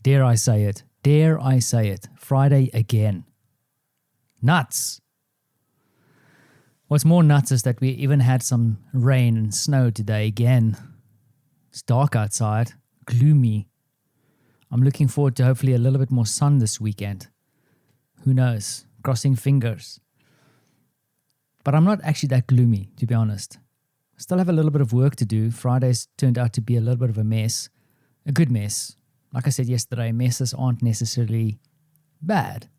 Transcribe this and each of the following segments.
Dare I say it? Dare I say it? Friday again. Nuts. What's more nuts is that we even had some rain and snow today again. It's dark outside, gloomy. I'm looking forward to hopefully a little bit more sun this weekend. Who knows? Crossing fingers. But I'm not actually that gloomy, to be honest. I still have a little bit of work to do. Friday's turned out to be a little bit of a mess. A good mess. Like I said yesterday, messes aren't necessarily bad.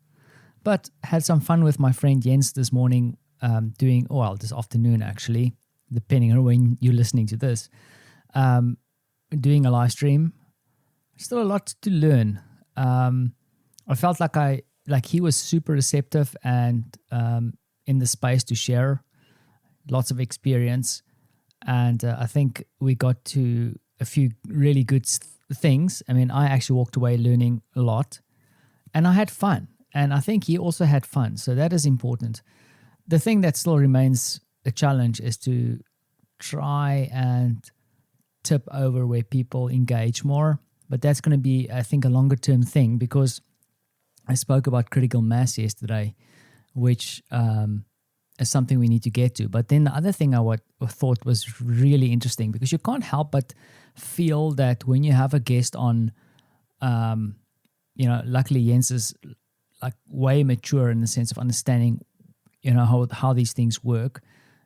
But had some fun with my friend Jens this morning, this afternoon actually, depending on when you're listening to this, doing a live stream. Still a lot to learn. I felt like he was super receptive and in the space to share lots of experience. And I think we got to a few really good things. I mean, I actually walked away learning a lot and I had fun. And I think he also had fun. So that is important. The thing that still remains a challenge is to try and tip over where people engage more. But that's going to be, I think, a longer term thing because I spoke about critical mass yesterday, which is something we need to get to. But then the other thing I thought was really interesting because you can't help but feel that when you have a guest on, luckily Jens is like way mature in the sense of understanding, how these things work,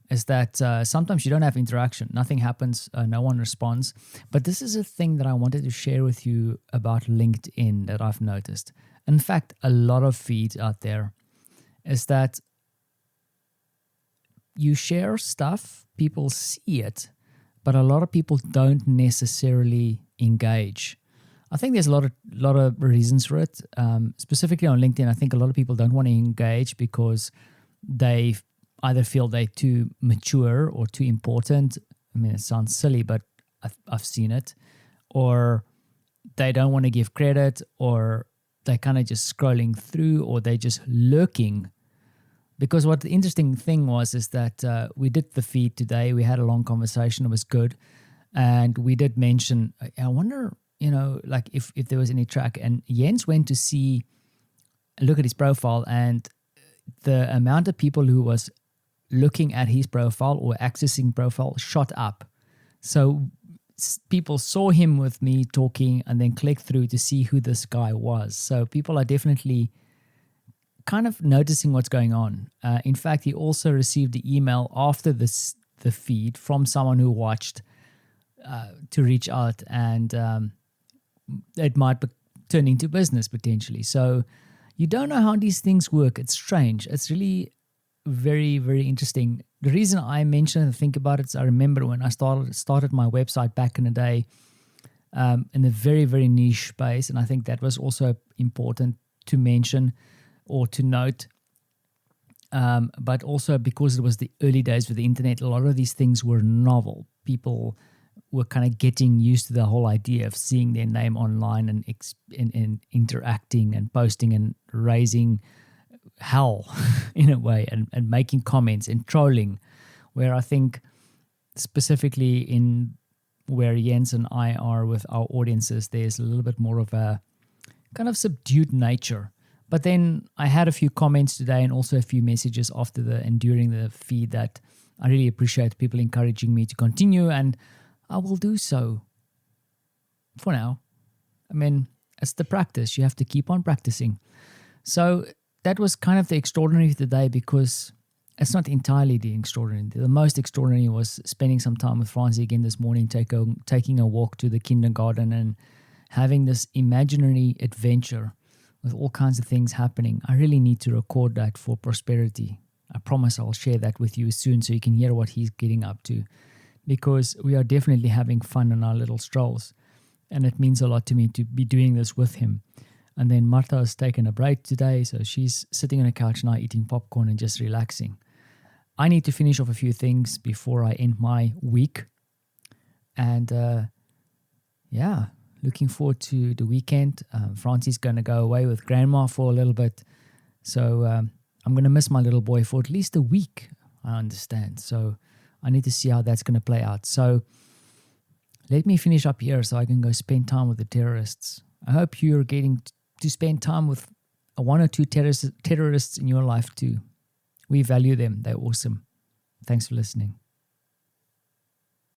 is that sometimes you don't have interaction. Nothing happens. No one responds. But this is a thing that I wanted to share with you about LinkedIn that I've noticed. In fact, a lot of feeds out there is that you share stuff, people see it, but a lot of people don't necessarily engage. I think there's a lot of reasons for it. Specifically on LinkedIn, I think a lot of people don't want to engage because they either feel they're too mature or too important. I mean, it sounds silly, but I've seen it. Or they don't want to give credit, or they're kind of just scrolling through, or they're just lurking. Because what the interesting thing is that we did the feed today. We had a long conversation. It was good. And we did mention, I wonder, if there was any track. And Jens went to look at his profile, and the amount of people who was looking at his profile or accessing profile shot up. So people saw him with me talking and then clicked through to see who this guy was. So people are definitely kind of noticing what's going on. In fact, he also received the email after the feed from someone who watched to reach out, and it might turn into business potentially. So you don't know how these things work. It's strange. It's really very, very interesting. The reason I mention and think about it is I remember when I started my website back in the day in a very, very niche space, and I think that was also important to mention or to note. But also because it was the early days with the internet, a lot of these things were novel. People were kind of getting used to the whole idea of seeing their name online and interacting and posting and raising hell in a way and making comments and trolling, where I think specifically in where Jens and I are with our audiences, there's a little bit more of a kind of subdued nature. But then I had a few comments today and also a few messages after and during the feed that I really appreciate people encouraging me to continue, and I will do so for now. I mean, it's the practice. You have to keep on practicing. So that was kind of the extraordinary of the day, because it's not entirely the extraordinary. The most extraordinary was spending some time with Francie again this morning, taking a walk to the kindergarten and having this imaginary adventure with all kinds of things happening. I really need to record that for prosperity. I promise I'll share that with you soon so you can hear what he's getting up to, because we are definitely having fun on our little strolls, and it means a lot to me to be doing this with him. And then Martha has taken a break today, so she's sitting on a couch now eating popcorn and just relaxing. I need to finish off a few things before I end my week. And looking forward to the weekend. Francie's going to go away with grandma for a little bit. So I'm going to miss my little boy for at least a week, I understand. So I need to see how that's going to play out. So let me finish up here so I can go spend time with the terrorists. I hope you're getting to spend time with one or two terrorists in your life too. We value them. They're awesome. Thanks for listening.